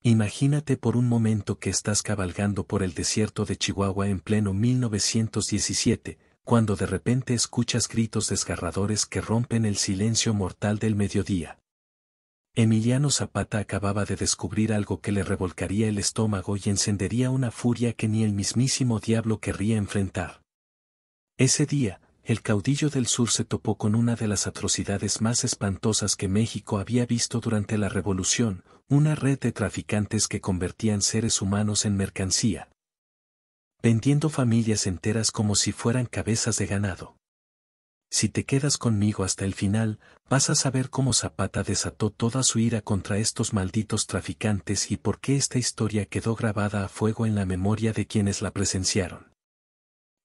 Imagínate por un momento que estás cabalgando por el desierto de Chihuahua en pleno 1917, cuando de repente escuchas gritos desgarradores que rompen el silencio mortal del mediodía. Emiliano Zapata acababa de descubrir algo que le revolcaría el estómago y encendería una furia que ni el mismísimo diablo querría enfrentar. Ese día, el caudillo del sur se topó con una de las atrocidades más espantosas que México había visto durante la Revolución, una red de traficantes que convertían seres humanos en mercancía, vendiendo familias enteras como si fueran cabezas de ganado. Si te quedas conmigo hasta el final, vas a saber cómo Zapata desató toda su ira contra estos malditos traficantes y por qué esta historia quedó grabada a fuego en la memoria de quienes la presenciaron.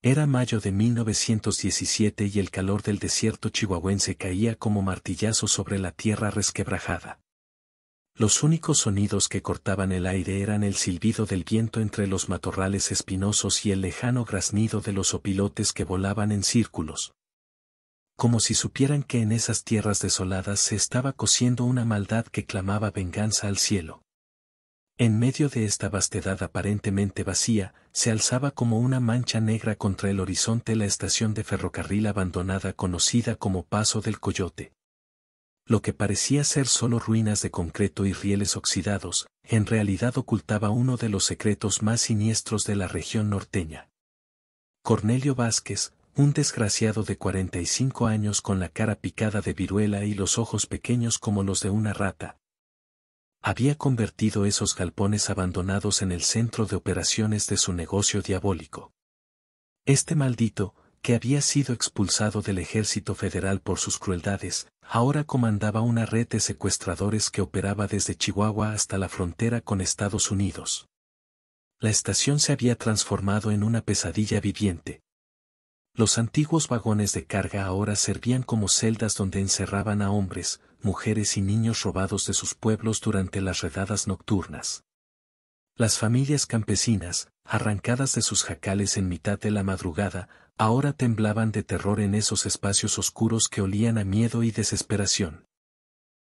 Era mayo de 1917 y el calor del desierto chihuahuense caía como martillazo sobre la tierra resquebrajada. Los únicos sonidos que cortaban el aire eran el silbido del viento entre los matorrales espinosos y el lejano graznido de los opilotes que volaban en círculos. Como si supieran que en esas tierras desoladas se estaba cociendo una maldad que clamaba venganza al cielo. En medio de esta vastedad aparentemente vacía, se alzaba como una mancha negra contra el horizonte la estación de ferrocarril abandonada conocida como Paso del Coyote. Lo que parecía ser solo ruinas de concreto y rieles oxidados, en realidad ocultaba uno de los secretos más siniestros de la región norteña. Cornelio Vázquez, un desgraciado de 45 años con la cara picada de viruela y los ojos pequeños como los de una rata, había convertido esos galpones abandonados en el centro de operaciones de su negocio diabólico. Este maldito, que había sido expulsado del ejército federal por sus crueldades, ahora comandaba una red de secuestradores que operaba desde Chihuahua hasta la frontera con Estados Unidos. La estación se había transformado en una pesadilla viviente. Los antiguos vagones de carga ahora servían como celdas donde encerraban a hombres, mujeres y niños robados de sus pueblos durante las redadas nocturnas. Las familias campesinas, arrancadas de sus jacales en mitad de la madrugada, ahora temblaban de terror en esos espacios oscuros que olían a miedo y desesperación.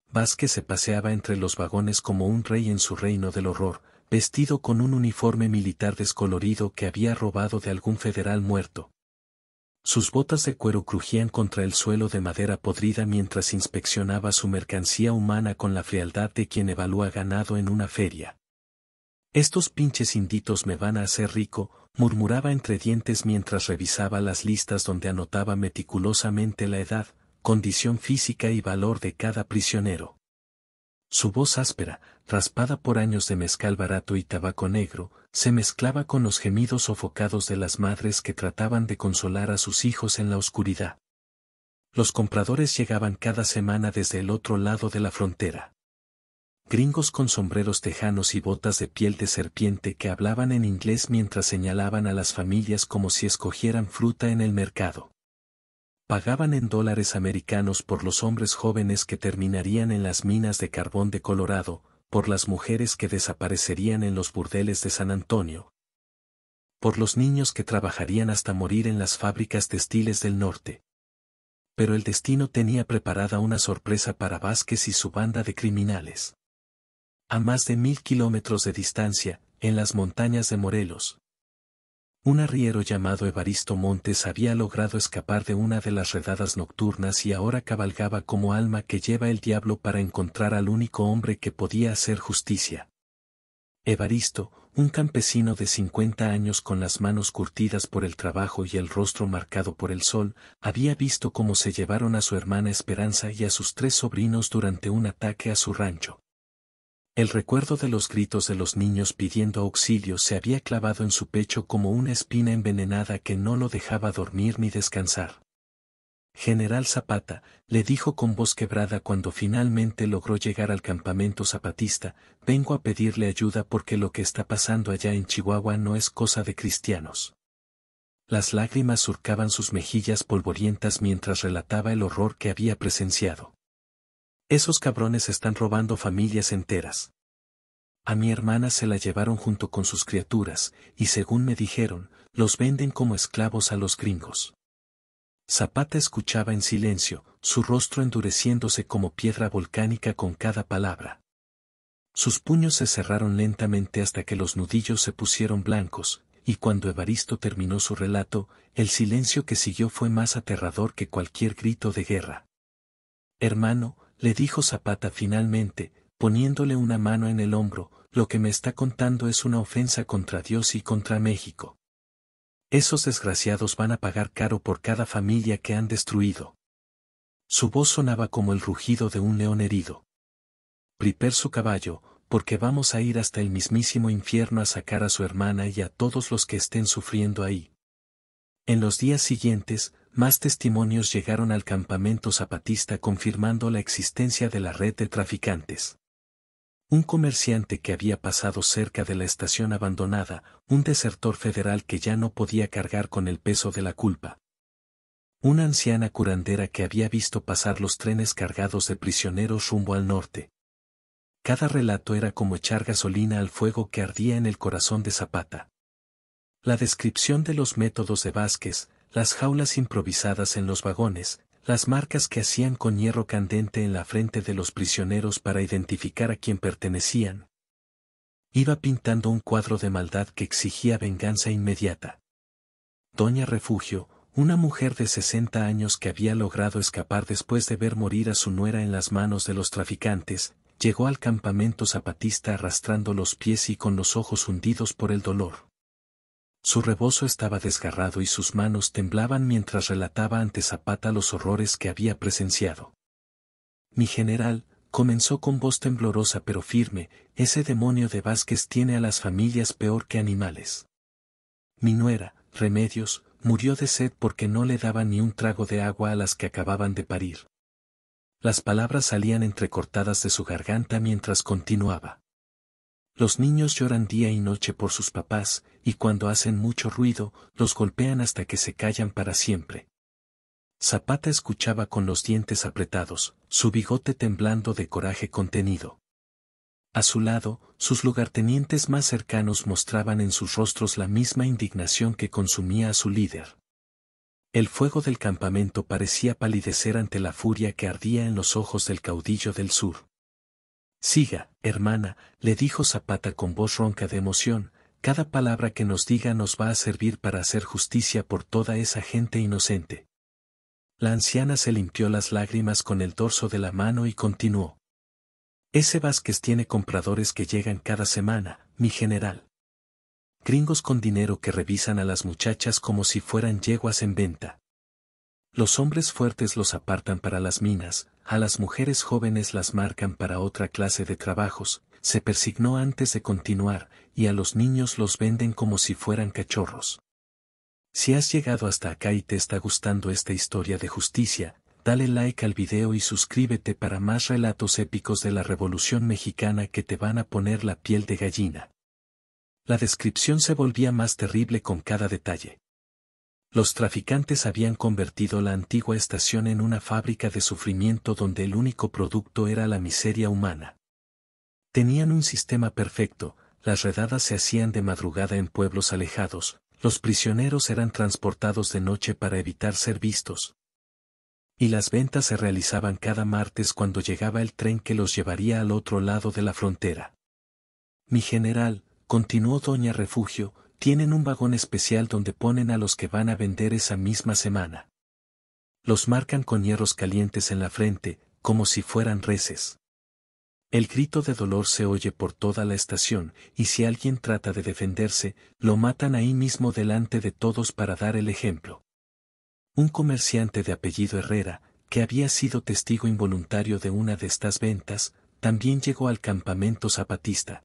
Vázquez se paseaba entre los vagones como un rey en su reino del horror, vestido con un uniforme militar descolorido que había robado de algún federal muerto. Sus botas de cuero crujían contra el suelo de madera podrida mientras inspeccionaba su mercancía humana con la frialdad de quien evalúa ganado en una feria. «Estos pinches inditos me van a hacer rico», murmuraba entre dientes mientras revisaba las listas donde anotaba meticulosamente la edad, condición física y valor de cada prisionero. Su voz áspera, raspada por años de mezcal barato y tabaco negro, se mezclaba con los gemidos sofocados de las madres que trataban de consolar a sus hijos en la oscuridad. Los compradores llegaban cada semana desde el otro lado de la frontera. Gringos con sombreros tejanos y botas de piel de serpiente que hablaban en inglés mientras señalaban a las familias como si escogieran fruta en el mercado. Pagaban en dólares americanos por los hombres jóvenes que terminarían en las minas de carbón de Colorado, por las mujeres que desaparecerían en los burdeles de San Antonio, por los niños que trabajarían hasta morir en las fábricas textiles del norte. Pero el destino tenía preparada una sorpresa para Vázquez y su banda de criminales. A más de 1000 kilómetros de distancia, en las montañas de Morelos, un arriero llamado Evaristo Montes había logrado escapar de una de las redadas nocturnas y ahora cabalgaba como alma que lleva el diablo para encontrar al único hombre que podía hacer justicia. Evaristo, un campesino de 50 años con las manos curtidas por el trabajo y el rostro marcado por el sol, había visto cómo se llevaron a su hermana Esperanza y a sus 3 sobrinos durante un ataque a su rancho. El recuerdo de los gritos de los niños pidiendo auxilio se había clavado en su pecho como una espina envenenada que no lo dejaba dormir ni descansar. «General Zapata», le dijo con voz quebrada cuando finalmente logró llegar al campamento zapatista, «vengo a pedirle ayuda porque lo que está pasando allá en Chihuahua no es cosa de cristianos». Las lágrimas surcaban sus mejillas polvorientas mientras relataba el horror que había presenciado. «Esos cabrones están robando familias enteras. A mi hermana se la llevaron junto con sus criaturas, y según me dijeron, los venden como esclavos a los gringos». Zapata escuchaba en silencio, su rostro endureciéndose como piedra volcánica con cada palabra. Sus puños se cerraron lentamente hasta que los nudillos se pusieron blancos, y cuando Evaristo terminó su relato, el silencio que siguió fue más aterrador que cualquier grito de guerra. Hermano, le dijo Zapata finalmente, poniéndole una mano en el hombro, lo que me está contando es una ofensa contra Dios y contra México. Esos desgraciados van a pagar caro por cada familia que han destruido. Su voz sonaba como el rugido de un león herido. Prepare su caballo, porque vamos a ir hasta el mismísimo infierno a sacar a su hermana y a todos los que estén sufriendo ahí. En los días siguientes, más testimonios llegaron al campamento zapatista confirmando la existencia de la red de traficantes. Un comerciante que había pasado cerca de la estación abandonada, un desertor federal que ya no podía cargar con el peso de la culpa. Una anciana curandera que había visto pasar los trenes cargados de prisioneros rumbo al norte. Cada relato era como echar gasolina al fuego que ardía en el corazón de Zapata. La descripción de los métodos de Vázquez, las jaulas improvisadas en los vagones, las marcas que hacían con hierro candente en la frente de los prisioneros para identificar a quién pertenecían. Iba pintando un cuadro de maldad que exigía venganza inmediata. Doña Refugio, una mujer de 60 años que había logrado escapar después de ver morir a su nuera en las manos de los traficantes, llegó al campamento zapatista arrastrando los pies y con los ojos hundidos por el dolor. Su rebozo estaba desgarrado y sus manos temblaban mientras relataba ante Zapata los horrores que había presenciado. Mi general, comenzó con voz temblorosa pero firme, ese demonio de Vázquez tiene a las familias peor que animales. Mi nuera, Remedios, murió de sed porque no le daba ni un trago de agua a las que acababan de parir. Las palabras salían entrecortadas de su garganta mientras continuaba. Los niños lloran día y noche por sus papás, y cuando hacen mucho ruido, los golpean hasta que se callan para siempre. Zapata escuchaba con los dientes apretados, su bigote temblando de coraje contenido. A su lado, sus lugartenientes más cercanos mostraban en sus rostros la misma indignación que consumía a su líder. El fuego del campamento parecía palidecer ante la furia que ardía en los ojos del caudillo del sur. Siga, hermana, le dijo Zapata con voz ronca de emoción, cada palabra que nos diga nos va a servir para hacer justicia por toda esa gente inocente. La anciana se limpió las lágrimas con el dorso de la mano y continuó. Ese Vázquez tiene compradores que llegan cada semana, mi general. Gringos con dinero que revisan a las muchachas como si fueran yeguas en venta. Los hombres fuertes los apartan para las minas, a las mujeres jóvenes las marcan para otra clase de trabajos, se persignó antes de continuar, y a los niños los venden como si fueran cachorros. Si has llegado hasta acá y te está gustando esta historia de justicia, dale like al video y suscríbete para más relatos épicos de la Revolución Mexicana que te van a poner la piel de gallina. La descripción se volvía más terrible con cada detalle. Los traficantes habían convertido la antigua estación en una fábrica de sufrimiento donde el único producto era la miseria humana. Tenían un sistema perfecto, las redadas se hacían de madrugada en pueblos alejados, los prisioneros eran transportados de noche para evitar ser vistos. Y las ventas se realizaban cada martes cuando llegaba el tren que los llevaría al otro lado de la frontera. Mi general, continuó Doña Refugio, tienen un vagón especial donde ponen a los que van a vender esa misma semana. Los marcan con hierros calientes en la frente, como si fueran reses. El grito de dolor se oye por toda la estación, y si alguien trata de defenderse, lo matan ahí mismo delante de todos para dar el ejemplo. Un comerciante de apellido Herrera, que había sido testigo involuntario de una de estas ventas, también llegó al campamento zapatista.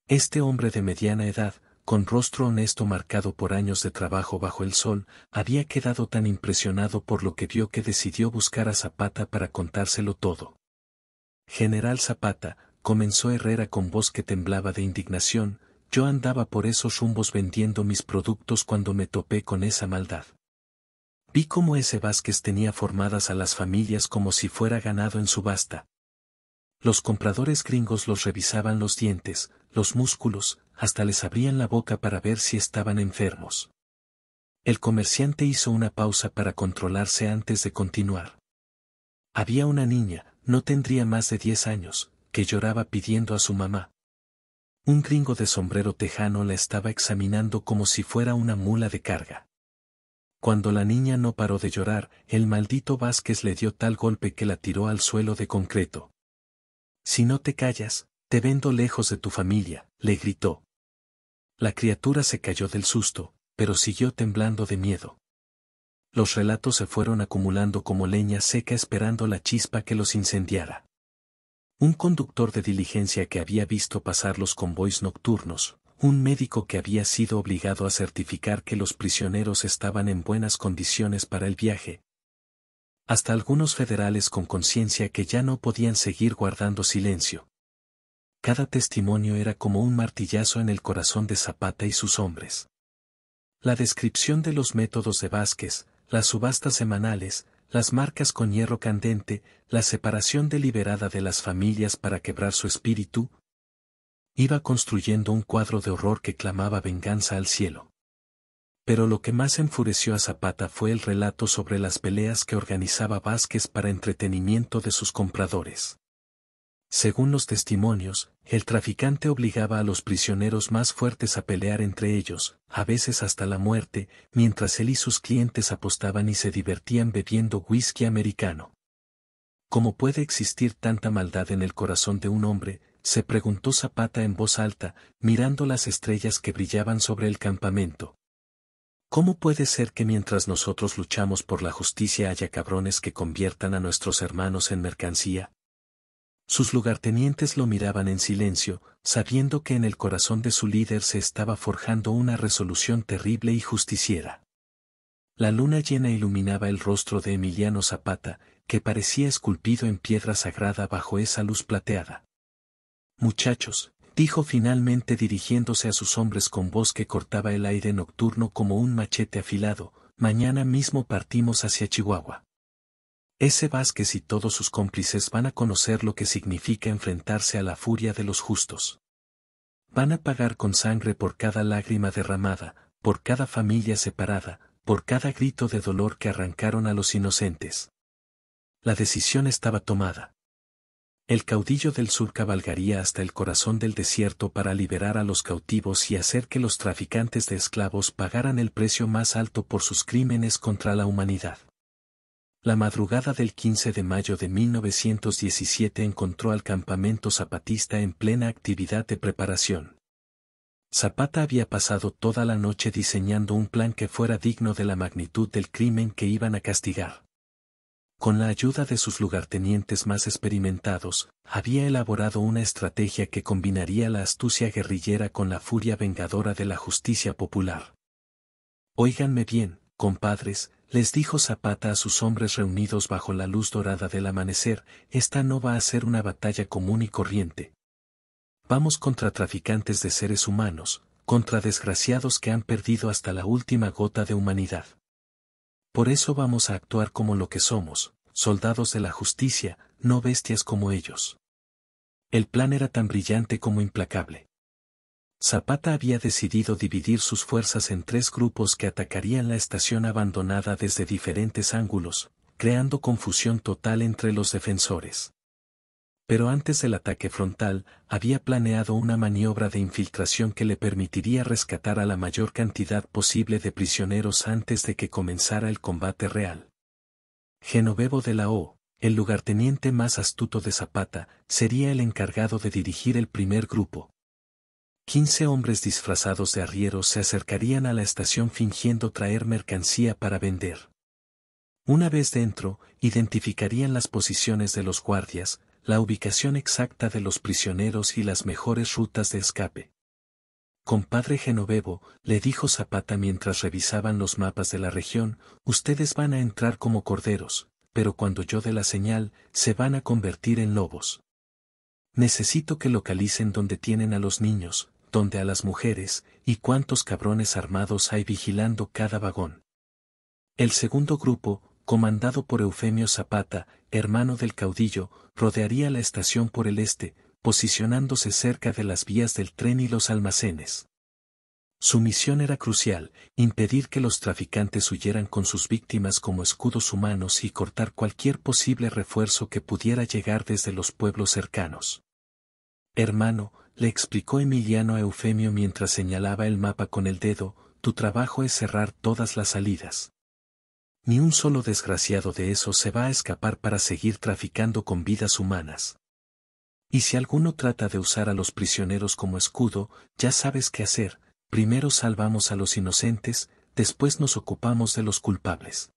Este hombre de mediana edad, con rostro honesto marcado por años de trabajo bajo el sol, había quedado tan impresionado por lo que vio que decidió buscar a Zapata para contárselo todo. General Zapata, comenzó Herrera con voz que temblaba de indignación, yo andaba por esos rumbos vendiendo mis productos cuando me topé con esa maldad. Vi cómo ese Vázquez tenía formadas a las familias como si fuera ganado en subasta. Los compradores gringos los revisaban los dientes, los músculos, hasta les abrían la boca para ver si estaban enfermos. El comerciante hizo una pausa para controlarse antes de continuar. Había una niña, no tendría más de 10 años, que lloraba pidiendo a su mamá. Un gringo de sombrero tejano la estaba examinando como si fuera una mula de carga. Cuando la niña no paró de llorar, el maldito Vázquez le dio tal golpe que la tiró al suelo de concreto. «Si no te callas, te vendo lejos de tu familia», le gritó. La criatura se cayó del susto, pero siguió temblando de miedo. Los relatos se fueron acumulando como leña seca esperando la chispa que los incendiara. Un conductor de diligencia que había visto pasar los convoys nocturnos, un médico que había sido obligado a certificar que los prisioneros estaban en buenas condiciones para el viaje. Hasta algunos federales con conciencia que ya no podían seguir guardando silencio. Cada testimonio era como un martillazo en el corazón de Zapata y sus hombres. La descripción de los métodos de Vázquez, las subastas semanales, las marcas con hierro candente, la separación deliberada de las familias para quebrar su espíritu, iba construyendo un cuadro de horror que clamaba venganza al cielo. Pero lo que más enfureció a Zapata fue el relato sobre las peleas que organizaba Vázquez para entretenimiento de sus compradores. Según los testimonios, el traficante obligaba a los prisioneros más fuertes a pelear entre ellos, a veces hasta la muerte, mientras él y sus clientes apostaban y se divertían bebiendo whisky americano. ¿Cómo puede existir tanta maldad en el corazón de un hombre?, se preguntó Zapata en voz alta, mirando las estrellas que brillaban sobre el campamento. ¿Cómo puede ser que mientras nosotros luchamos por la justicia haya cabrones que conviertan a nuestros hermanos en mercancía? Sus lugartenientes lo miraban en silencio, sabiendo que en el corazón de su líder se estaba forjando una resolución terrible y justiciera. La luna llena iluminaba el rostro de Emiliano Zapata, que parecía esculpido en piedra sagrada bajo esa luz plateada. «Muchachos», dijo finalmente dirigiéndose a sus hombres con voz que cortaba el aire nocturno como un machete afilado, «mañana mismo partimos hacia Chihuahua. Ese Vázquez y todos sus cómplices van a conocer lo que significa enfrentarse a la furia de los justos. Van a pagar con sangre por cada lágrima derramada, por cada familia separada, por cada grito de dolor que arrancaron a los inocentes». La decisión estaba tomada. El caudillo del sur cabalgaría hasta el corazón del desierto para liberar a los cautivos y hacer que los traficantes de esclavos pagaran el precio más alto por sus crímenes contra la humanidad. La madrugada del 15 de mayo de 1917 encontró al campamento zapatista en plena actividad de preparación. Zapata había pasado toda la noche diseñando un plan que fuera digno de la magnitud del crimen que iban a castigar. Con la ayuda de sus lugartenientes más experimentados, había elaborado una estrategia que combinaría la astucia guerrillera con la furia vengadora de la justicia popular. «Óiganme bien, compadres», les dijo Zapata a sus hombres reunidos bajo la luz dorada del amanecer, «esta no va a ser una batalla común y corriente. Vamos contra traficantes de seres humanos, contra desgraciados que han perdido hasta la última gota de humanidad. Por eso vamos a actuar como lo que somos, soldados de la justicia, no bestias como ellos». El plan era tan brillante como implacable. Zapata había decidido dividir sus fuerzas en 3 grupos que atacarían la estación abandonada desde diferentes ángulos, creando confusión total entre los defensores. Pero antes del ataque frontal, había planeado una maniobra de infiltración que le permitiría rescatar a la mayor cantidad posible de prisioneros antes de que comenzara el combate real. Genovevo de la O, el lugarteniente más astuto de Zapata, sería el encargado de dirigir el primer grupo. 15 hombres disfrazados de arrieros se acercarían a la estación fingiendo traer mercancía para vender. Una vez dentro, identificarían las posiciones de los guardias, la ubicación exacta de los prisioneros y las mejores rutas de escape. «Compadre Genovevo», le dijo Zapata mientras revisaban los mapas de la región, «ustedes van a entrar como corderos, pero cuando yo dé la señal, se van a convertir en lobos. Necesito que localicen dónde tienen a los niños, dónde a las mujeres, y cuántos cabrones armados hay vigilando cada vagón». El segundo grupo, comandado por Eufemio Zapata, hermano del caudillo, rodearía la estación por el este, posicionándose cerca de las vías del tren y los almacenes. Su misión era crucial, impedir que los traficantes huyeran con sus víctimas como escudos humanos y cortar cualquier posible refuerzo que pudiera llegar desde los pueblos cercanos. Hermano, le explicó Emiliano a Eufemio mientras señalaba el mapa con el dedo, tu trabajo es cerrar todas las salidas. Ni un solo desgraciado de esos se va a escapar para seguir traficando con vidas humanas. Y si alguno trata de usar a los prisioneros como escudo, ya sabes qué hacer, primero salvamos a los inocentes, después nos ocupamos de los culpables.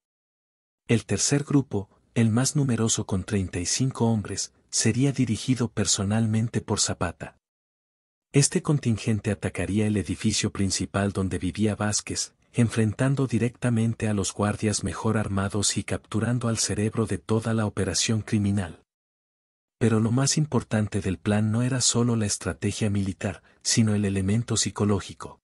El tercer grupo, el más numeroso con 35 hombres, sería dirigido personalmente por Zapata. Este contingente atacaría el edificio principal donde vivía Vázquez, enfrentando directamente a los guardias mejor armados y capturando al cerebro de toda la operación criminal. Pero lo más importante del plan no era solo la estrategia militar, sino el elemento psicológico.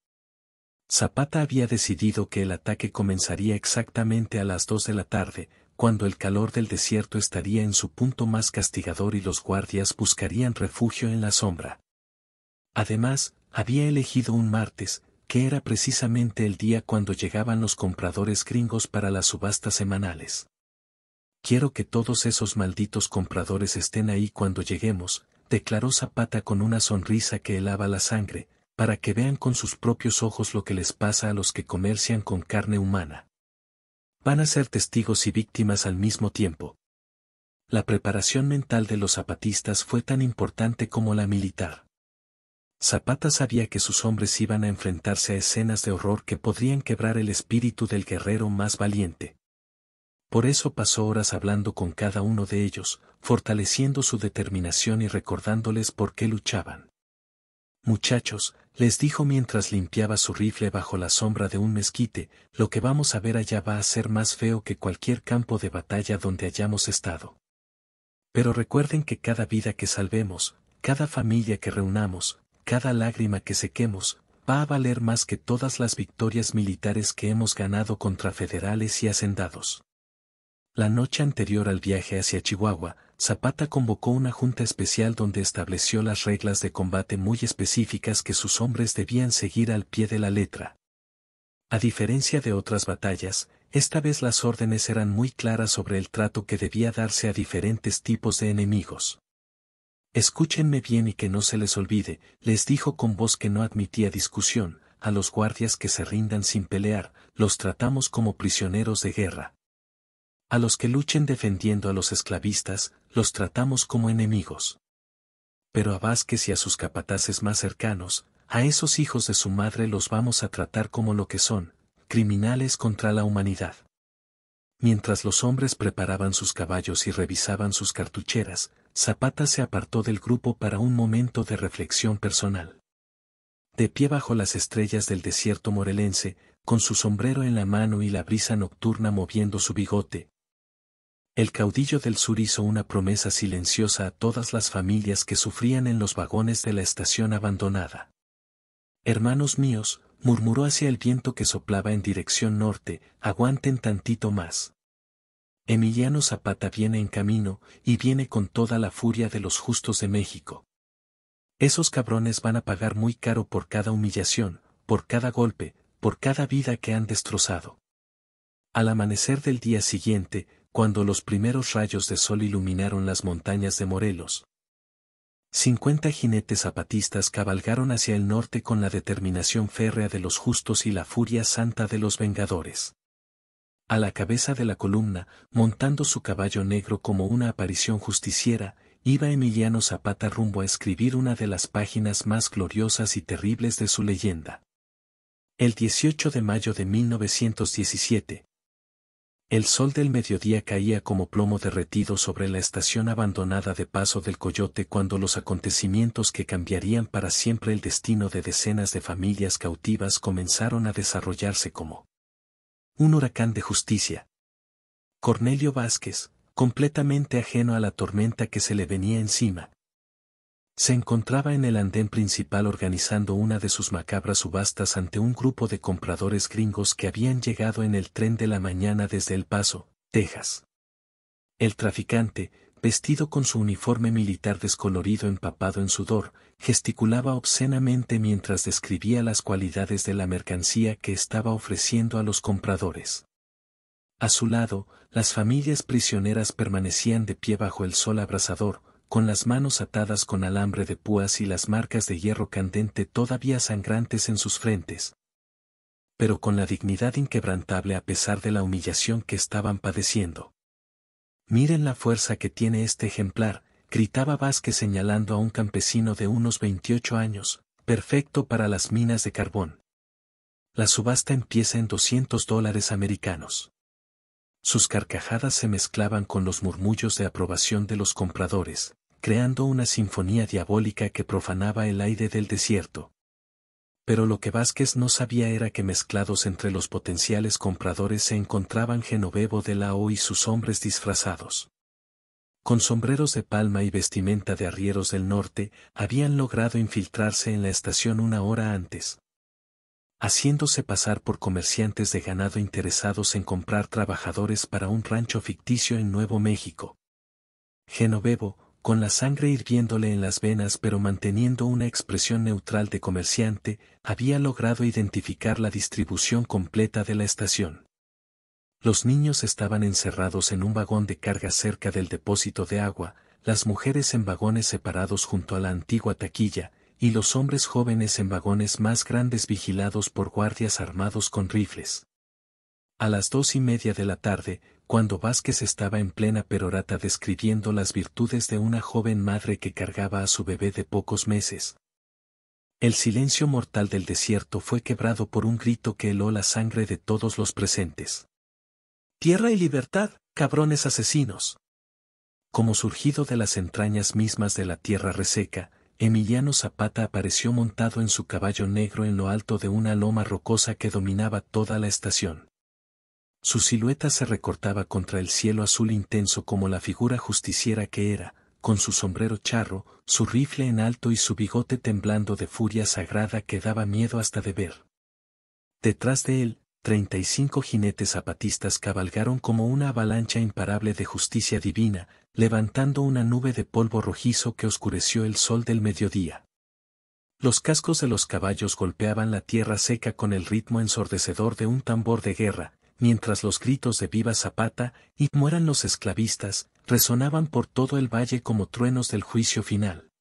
Zapata había decidido que el ataque comenzaría exactamente a las 2 de la tarde, cuando el calor del desierto estaría en su punto más castigador y los guardias buscarían refugio en la sombra. Además, había elegido un martes, que era precisamente el día cuando llegaban los compradores gringos para las subastas semanales. Quiero que todos esos malditos compradores estén ahí cuando lleguemos, declaró Zapata con una sonrisa que helaba la sangre, para que vean con sus propios ojos lo que les pasa a los que comercian con carne humana. Van a ser testigos y víctimas al mismo tiempo. La preparación mental de los zapatistas fue tan importante como la militar. Zapata sabía que sus hombres iban a enfrentarse a escenas de horror que podrían quebrar el espíritu del guerrero más valiente. Por eso pasó horas hablando con cada uno de ellos, fortaleciendo su determinación y recordándoles por qué luchaban. Muchachos, les dijo mientras limpiaba su rifle bajo la sombra de un mezquite, lo que vamos a ver allá va a ser más feo que cualquier campo de batalla donde hayamos estado. Pero recuerden que cada vida que salvemos, cada familia que reunamos, cada lágrima que sequemos, va a valer más que todas las victorias militares que hemos ganado contra federales y hacendados. La noche anterior al viaje hacia Chihuahua, Zapata convocó una junta especial donde estableció las reglas de combate muy específicas que sus hombres debían seguir al pie de la letra. A diferencia de otras batallas, esta vez las órdenes eran muy claras sobre el trato que debía darse a diferentes tipos de enemigos. Escúchenme bien y que no se les olvide, les dijo con voz que no admitía discusión, a los guardias que se rindan sin pelear, los tratamos como prisioneros de guerra. A los que luchen defendiendo a los esclavistas, los tratamos como enemigos. Pero a Vázquez y a sus capataces más cercanos, a esos hijos de su madre los vamos a tratar como lo que son, criminales contra la humanidad. Mientras los hombres preparaban sus caballos y revisaban sus cartucheras, Zapata se apartó del grupo para un momento de reflexión personal. De pie bajo las estrellas del desierto morelense, con su sombrero en la mano y la brisa nocturna moviendo su bigote, el caudillo del sur hizo una promesa silenciosa a todas las familias que sufrían en los vagones de la estación abandonada. Hermanos míos, murmuró hacia el viento que soplaba en dirección norte, aguanten tantito más. Emiliano Zapata viene en camino, y viene con toda la furia de los justos de México. Esos cabrones van a pagar muy caro por cada humillación, por cada golpe, por cada vida que han destrozado. Al amanecer del día siguiente, cuando los primeros rayos de sol iluminaron las montañas de Morelos, 50 jinetes zapatistas cabalgaron hacia el norte con la determinación férrea de los justos y la furia santa de los vengadores. A la cabeza de la columna, montando su caballo negro como una aparición justiciera, iba Emiliano Zapata rumbo a escribir una de las páginas más gloriosas y terribles de su leyenda. El 18 de mayo de 1917. El sol del mediodía caía como plomo derretido sobre la estación abandonada de Paso del Coyote cuando los acontecimientos que cambiarían para siempre el destino de decenas de familias cautivas comenzaron a desarrollarse como un huracán de justicia. Cornelio Vázquez, completamente ajeno a la tormenta que se le venía encima, se encontraba en el andén principal organizando una de sus macabras subastas ante un grupo de compradores gringos que habían llegado en el tren de la mañana desde El Paso, Texas. El traficante, vestido con su uniforme militar descolorido empapado en sudor, gesticulaba obscenamente mientras describía las cualidades de la mercancía que estaba ofreciendo a los compradores. A su lado, las familias prisioneras permanecían de pie bajo el sol abrasador, con las manos atadas con alambre de púas y las marcas de hierro candente todavía sangrantes en sus frentes. Pero con la dignidad inquebrantable a pesar de la humillación que estaban padeciendo. «Miren la fuerza que tiene este ejemplar», gritaba Vázquez señalando a un campesino de unos 28 años, perfecto para las minas de carbón. La subasta empieza en $200 americanos. Sus carcajadas se mezclaban con los murmullos de aprobación de los compradores, creando una sinfonía diabólica que profanaba el aire del desierto. Pero lo que Vázquez no sabía era que mezclados entre los potenciales compradores se encontraban Genovevo de la O y sus hombres disfrazados. Con sombreros de palma y vestimenta de arrieros del norte, habían logrado infiltrarse en la estación una hora antes, haciéndose pasar por comerciantes de ganado interesados en comprar trabajadores para un rancho ficticio en Nuevo México. Genovevo, con la sangre hirviéndole en las venas pero manteniendo una expresión neutral de comerciante, había logrado identificar la distribución completa de la estación. Los niños estaban encerrados en un vagón de carga cerca del depósito de agua, las mujeres en vagones separados junto a la antigua taquilla, y los hombres jóvenes en vagones más grandes vigilados por guardias armados con rifles. A las 2:30 de la tarde, cuando Vázquez estaba en plena perorata describiendo las virtudes de una joven madre que cargaba a su bebé de pocos meses, el silencio mortal del desierto fue quebrado por un grito que heló la sangre de todos los presentes. «¡Tierra y libertad, cabrones asesinos!». Como surgido de las entrañas mismas de la tierra reseca, Emiliano Zapata apareció montado en su caballo negro en lo alto de una loma rocosa que dominaba toda la estación. Su silueta se recortaba contra el cielo azul intenso como la figura justiciera que era, con su sombrero charro, su rifle en alto y su bigote temblando de furia sagrada que daba miedo hasta de ver. Detrás de él, 35 jinetes zapatistas cabalgaron como una avalancha imparable de justicia divina, levantando una nube de polvo rojizo que oscureció el sol del mediodía. Los cascos de los caballos golpeaban la tierra seca con el ritmo ensordecedor de un tambor de guerra, mientras los gritos de «¡Viva Zapata!» y «¡Mueran los esclavistas!» resonaban por todo el valle como truenos del juicio final.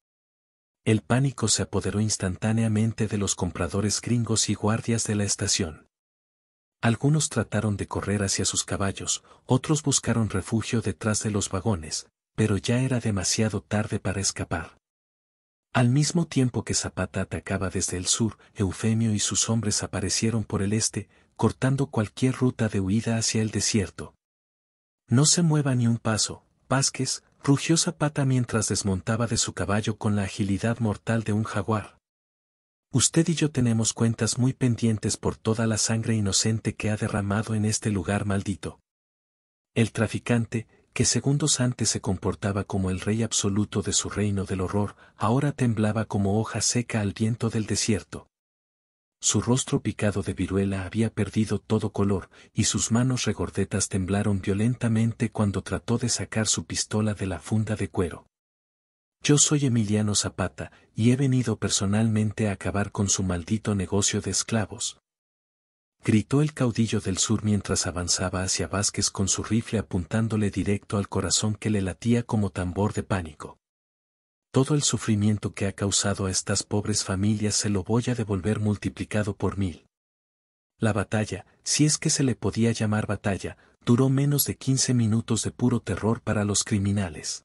El pánico se apoderó instantáneamente de los compradores gringos y guardias de la estación. Algunos trataron de correr hacia sus caballos, otros buscaron refugio detrás de los vagones, pero ya era demasiado tarde para escapar. Al mismo tiempo que Zapata atacaba desde el sur, Eufemio y sus hombres aparecieron por el este, cortando cualquier ruta de huida hacia el desierto. «No se mueva ni un paso, Vázquez», rugió Zapata mientras desmontaba de su caballo con la agilidad mortal de un jaguar. «Usted y yo tenemos cuentas muy pendientes por toda la sangre inocente que ha derramado en este lugar maldito». El traficante, que segundos antes se comportaba como el rey absoluto de su reino del horror, ahora temblaba como hoja seca al viento del desierto. Su rostro picado de viruela había perdido todo color, y sus manos regordetas temblaron violentamente cuando trató de sacar su pistola de la funda de cuero. «Yo soy Emiliano Zapata, y he venido personalmente a acabar con su maldito negocio de esclavos», gritó el caudillo del sur mientras avanzaba hacia Vázquez con su rifle apuntándole directo al corazón que le latía como tambor de pánico. «Todo el sufrimiento que ha causado a estas pobres familias se lo voy a devolver multiplicado por 1000». La batalla, si es que se le podía llamar batalla, duró menos de 15 minutos de puro terror para los criminales.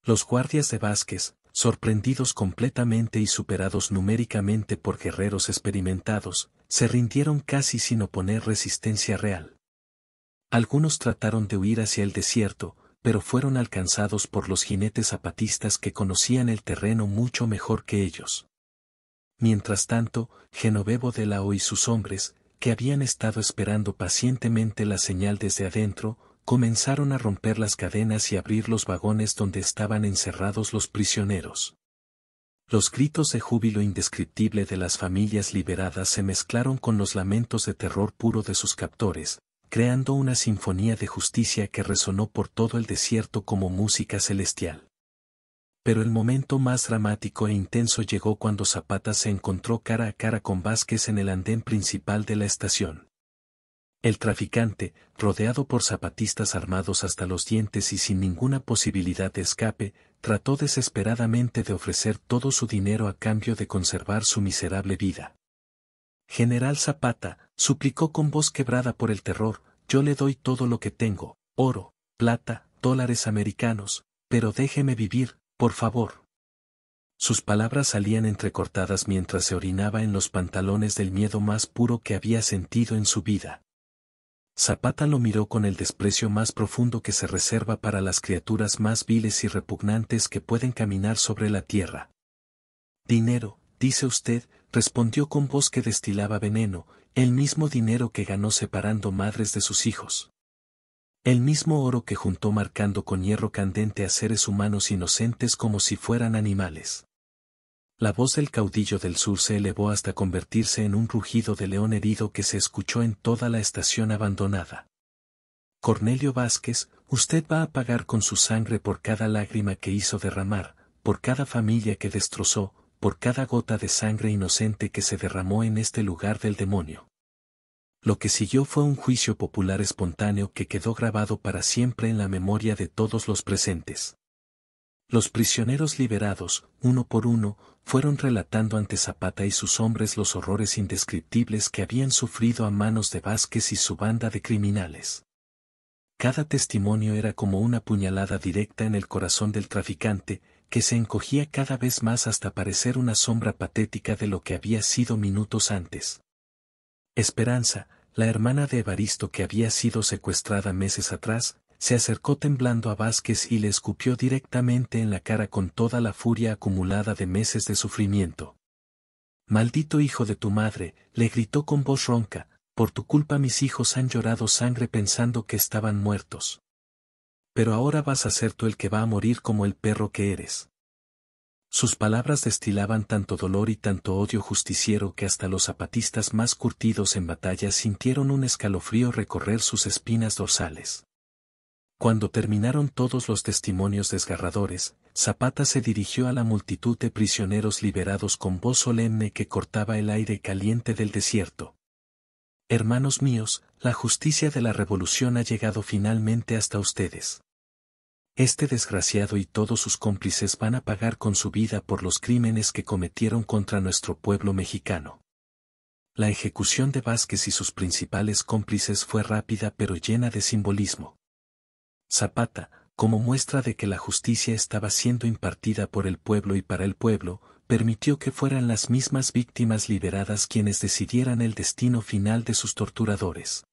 Los guardias de Vázquez, sorprendidos completamente y superados numéricamente por guerreros experimentados, se rindieron casi sin oponer resistencia real. Algunos trataron de huir hacia el desierto, pero fueron alcanzados por los jinetes zapatistas que conocían el terreno mucho mejor que ellos. Mientras tanto, Genovevo de la O y sus hombres, que habían estado esperando pacientemente la señal desde adentro, comenzaron a romper las cadenas y abrir los vagones donde estaban encerrados los prisioneros. Los gritos de júbilo indescriptible de las familias liberadas se mezclaron con los lamentos de terror puro de sus captores, creando una sinfonía de justicia que resonó por todo el desierto como música celestial. Pero el momento más dramático e intenso llegó cuando Zapata se encontró cara a cara con Vázquez en el andén principal de la estación. El traficante, rodeado por zapatistas armados hasta los dientes y sin ninguna posibilidad de escape, trató desesperadamente de ofrecer todo su dinero a cambio de conservar su miserable vida. General Zapata, suplicó con voz quebrada por el terror, yo le doy todo lo que tengo, oro, plata, dólares americanos, pero déjeme vivir, por favor. Sus palabras salían entrecortadas mientras se orinaba en los pantalones del miedo más puro que había sentido en su vida. Zapata lo miró con el desprecio más profundo que se reserva para las criaturas más viles y repugnantes que pueden caminar sobre la tierra. Dinero, dice usted, respondió con voz que destilaba veneno, el mismo dinero que ganó separando madres de sus hijos. El mismo oro que juntó marcando con hierro candente a seres humanos inocentes como si fueran animales. La voz del caudillo del sur se elevó hasta convertirse en un rugido de león herido que se escuchó en toda la estación abandonada. Cornelio Vázquez, usted va a pagar con su sangre por cada lágrima que hizo derramar, por cada familia que destrozó, por cada gota de sangre inocente que se derramó en este lugar del demonio. Lo que siguió fue un juicio popular espontáneo que quedó grabado para siempre en la memoria de todos los presentes. Los prisioneros liberados, uno por uno, fueron relatando ante Zapata y sus hombres los horrores indescriptibles que habían sufrido a manos de Vázquez y su banda de criminales. Cada testimonio era como una puñalada directa en el corazón del traficante, que se encogía cada vez más hasta parecer una sombra patética de lo que había sido minutos antes. Esperanza, la hermana de Evaristo que había sido secuestrada meses atrás, se acercó temblando a Vázquez y le escupió directamente en la cara con toda la furia acumulada de meses de sufrimiento. «Maldito hijo de tu madre», le gritó con voz ronca, «por tu culpa mis hijos han llorado sangre pensando que estaban muertos. Pero ahora vas a ser tú el que va a morir como el perro que eres». Sus palabras destilaban tanto dolor y tanto odio justiciero que hasta los zapatistas más curtidos en batalla sintieron un escalofrío recorrer sus espinas dorsales. Cuando terminaron todos los testimonios desgarradores, Zapata se dirigió a la multitud de prisioneros liberados con voz solemne que cortaba el aire caliente del desierto. Hermanos míos, la justicia de la revolución ha llegado finalmente hasta ustedes. Este desgraciado y todos sus cómplices van a pagar con su vida por los crímenes que cometieron contra nuestro pueblo mexicano. La ejecución de Vázquez y sus principales cómplices fue rápida pero llena de simbolismo. Zapata, como muestra de que la justicia estaba siendo impartida por el pueblo y para el pueblo, permitió que fueran las mismas víctimas liberadas quienes decidieran el destino final de sus torturadores.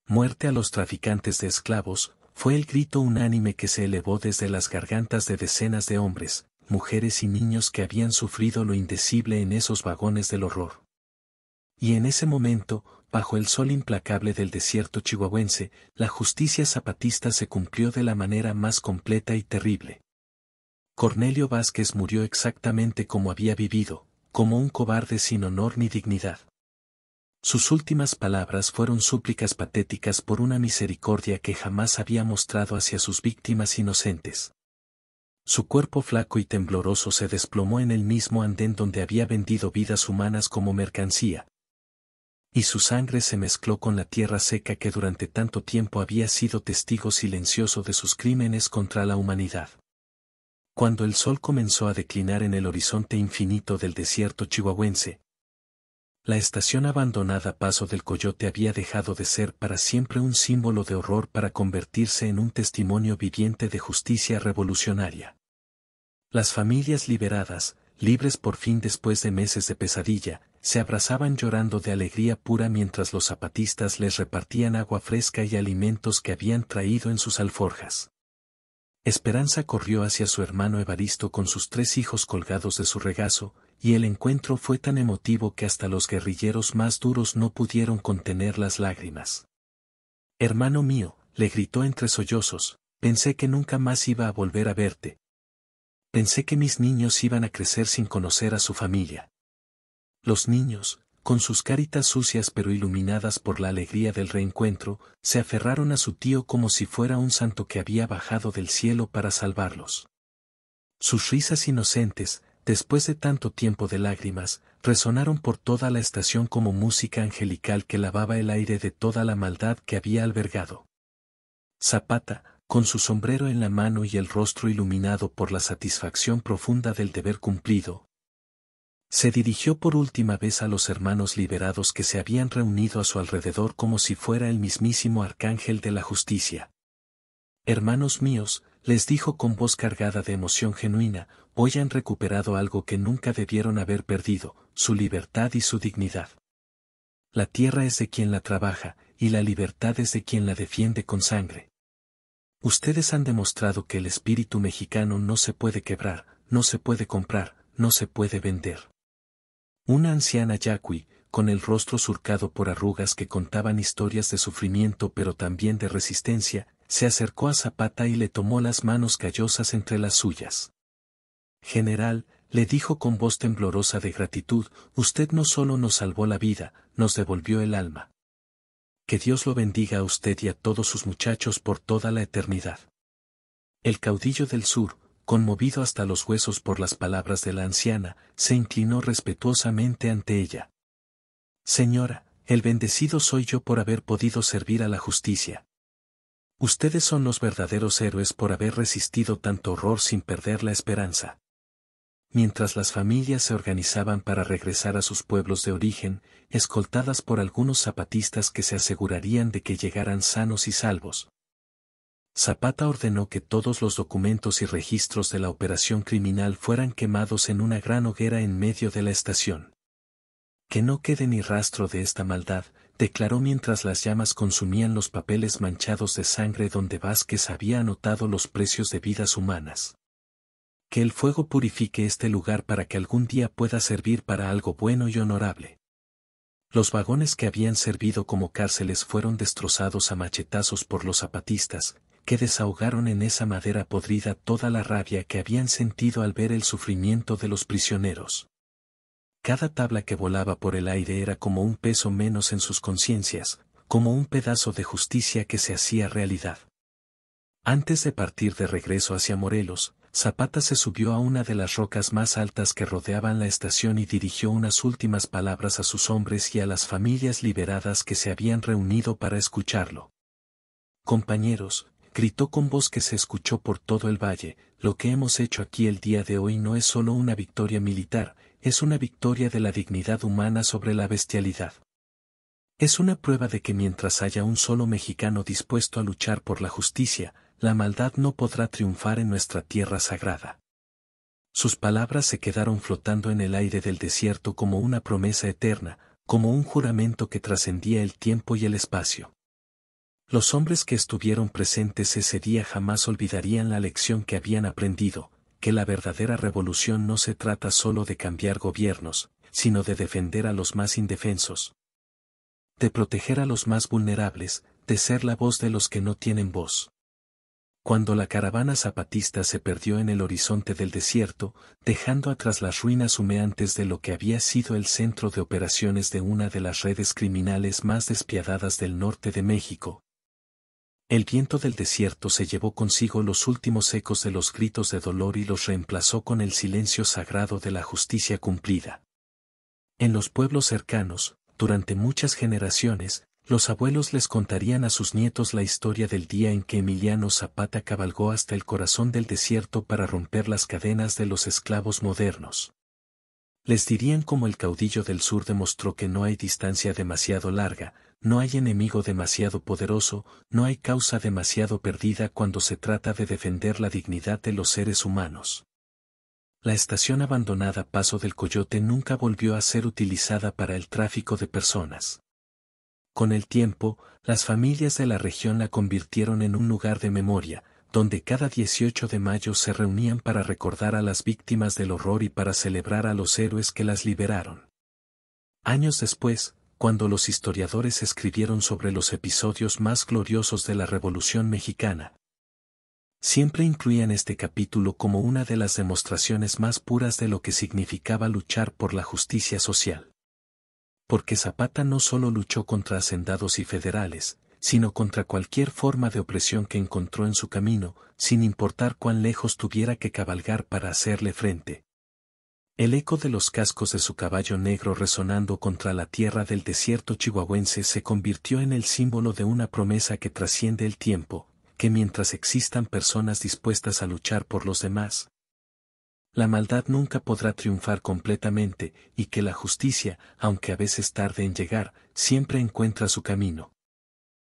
«Muerte a los traficantes de esclavos», fue el grito unánime que se elevó desde las gargantas de decenas de hombres, mujeres y niños que habían sufrido lo indecible en esos vagones del horror. Y en ese momento, bajo el sol implacable del desierto chihuahuense, la justicia zapatista se cumplió de la manera más completa y terrible. Cornelio Vázquez murió exactamente como había vivido, como un cobarde sin honor ni dignidad. Sus últimas palabras fueron súplicas patéticas por una misericordia que jamás había mostrado hacia sus víctimas inocentes. Su cuerpo flaco y tembloroso se desplomó en el mismo andén donde había vendido vidas humanas como mercancía. Y su sangre se mezcló con la tierra seca que durante tanto tiempo había sido testigo silencioso de sus crímenes contra la humanidad. Cuando el sol comenzó a declinar en el horizonte infinito del desierto chihuahuense, la estación abandonada Paso del Coyote había dejado de ser para siempre un símbolo de horror para convertirse en un testimonio viviente de justicia revolucionaria. Las familias liberadas, libres por fin después de meses de pesadilla, se abrazaban llorando de alegría pura mientras los zapatistas les repartían agua fresca y alimentos que habían traído en sus alforjas. Esperanza corrió hacia su hermano Evaristo con sus 3 hijos colgados de su regazo, y el encuentro fue tan emotivo que hasta los guerrilleros más duros no pudieron contener las lágrimas. «Hermano mío», le gritó entre sollozos, «pensé que nunca más iba a volver a verte. Pensé que mis niños iban a crecer sin conocer a su familia». Los niños, con sus caritas sucias pero iluminadas por la alegría del reencuentro, se aferraron a su tío como si fuera un santo que había bajado del cielo para salvarlos. Sus risas inocentes, después de tanto tiempo de lágrimas, resonaron por toda la estación como música angelical que lavaba el aire de toda la maldad que había albergado. Zapata, Con su sombrero en la mano y el rostro iluminado por la satisfacción profunda del deber cumplido, se dirigió por última vez a los hermanos liberados que se habían reunido a su alrededor como si fuera el mismísimo arcángel de la justicia. Hermanos míos, les dijo con voz cargada de emoción genuina, hoy han recuperado algo que nunca debieron haber perdido, su libertad y su dignidad. La tierra es de quien la trabaja, y la libertad es de quien la defiende con sangre. Ustedes han demostrado que el espíritu mexicano no se puede quebrar, no se puede comprar, no se puede vender. Una anciana yaqui, con el rostro surcado por arrugas que contaban historias de sufrimiento pero también de resistencia, se acercó a Zapata y le tomó las manos callosas entre las suyas. General, le dijo con voz temblorosa de gratitud, usted no solo nos salvó la vida, nos devolvió el alma. Que Dios lo bendiga a usted y a todos sus muchachos por toda la eternidad. El caudillo del sur, conmovido hasta los huesos por las palabras de la anciana, se inclinó respetuosamente ante ella. Señora, el bendecido soy yo por haber podido servir a la justicia. Ustedes son los verdaderos héroes por haber resistido tanto horror sin perder la esperanza. Mientras las familias se organizaban para regresar a sus pueblos de origen, escoltadas por algunos zapatistas que se asegurarían de que llegaran sanos y salvos, Zapata ordenó que todos los documentos y registros de la operación criminal fueran quemados en una gran hoguera en medio de la estación. Que no quede ni rastro de esta maldad, declaró mientras las llamas consumían los papeles manchados de sangre donde Vázquez había anotado los precios de vidas humanas. Que el fuego purifique este lugar para que algún día pueda servir para algo bueno y honorable. Los vagones que habían servido como cárceles fueron destrozados a machetazos por los zapatistas, que desahogaron en esa madera podrida toda la rabia que habían sentido al ver el sufrimiento de los prisioneros. Cada tabla que volaba por el aire era como un peso menos en sus conciencias, como un pedazo de justicia que se hacía realidad. Antes de partir de regreso hacia Morelos, Zapata se subió a una de las rocas más altas que rodeaban la estación y dirigió unas últimas palabras a sus hombres y a las familias liberadas que se habían reunido para escucharlo. Compañeros, gritó con voz que se escuchó por todo el valle, lo que hemos hecho aquí el día de hoy no es solo una victoria militar, es una victoria de la dignidad humana sobre la bestialidad. Es una prueba de que mientras haya un solo mexicano dispuesto a luchar por la justicia, la maldad no podrá triunfar en nuestra tierra sagrada. Sus palabras se quedaron flotando en el aire del desierto como una promesa eterna, como un juramento que trascendía el tiempo y el espacio. Los hombres que estuvieron presentes ese día jamás olvidarían la lección que habían aprendido, que la verdadera revolución no se trata solo de cambiar gobiernos, sino de defender a los más indefensos, de proteger a los más vulnerables, de ser la voz de los que no tienen voz. Cuando la caravana zapatista se perdió en el horizonte del desierto, dejando atrás las ruinas humeantes de lo que había sido el centro de operaciones de una de las redes criminales más despiadadas del norte de México, el viento del desierto se llevó consigo los últimos ecos de los gritos de dolor y los reemplazó con el silencio sagrado de la justicia cumplida. En los pueblos cercanos, durante muchas generaciones, los abuelos les contarían a sus nietos la historia del día en que Emiliano Zapata cabalgó hasta el corazón del desierto para romper las cadenas de los esclavos modernos. Les dirían cómo el caudillo del sur demostró que no hay distancia demasiado larga, no hay enemigo demasiado poderoso, no hay causa demasiado perdida cuando se trata de defender la dignidad de los seres humanos. La estación abandonada Paso del Coyote nunca volvió a ser utilizada para el tráfico de personas. Con el tiempo, las familias de la región la convirtieron en un lugar de memoria, donde cada 18 de mayo se reunían para recordar a las víctimas del horror y para celebrar a los héroes que las liberaron. Años después, cuando los historiadores escribieron sobre los episodios más gloriosos de la Revolución Mexicana, siempre incluían este capítulo como una de las demostraciones más puras de lo que significaba luchar por la justicia social. Porque Zapata no solo luchó contra hacendados y federales, sino contra cualquier forma de opresión que encontró en su camino, sin importar cuán lejos tuviera que cabalgar para hacerle frente. El eco de los cascos de su caballo negro resonando contra la tierra del desierto chihuahuense se convirtió en el símbolo de una promesa que trasciende el tiempo, que mientras existan personas dispuestas a luchar por los demás, la maldad nunca podrá triunfar completamente, y que la justicia, aunque a veces tarde en llegar, siempre encuentra su camino.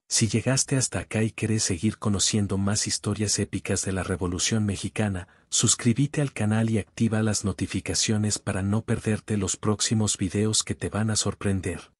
Si llegaste hasta acá y querés seguir conociendo más historias épicas de la Revolución Mexicana, suscríbete al canal y activa las notificaciones para no perderte los próximos videos que te van a sorprender.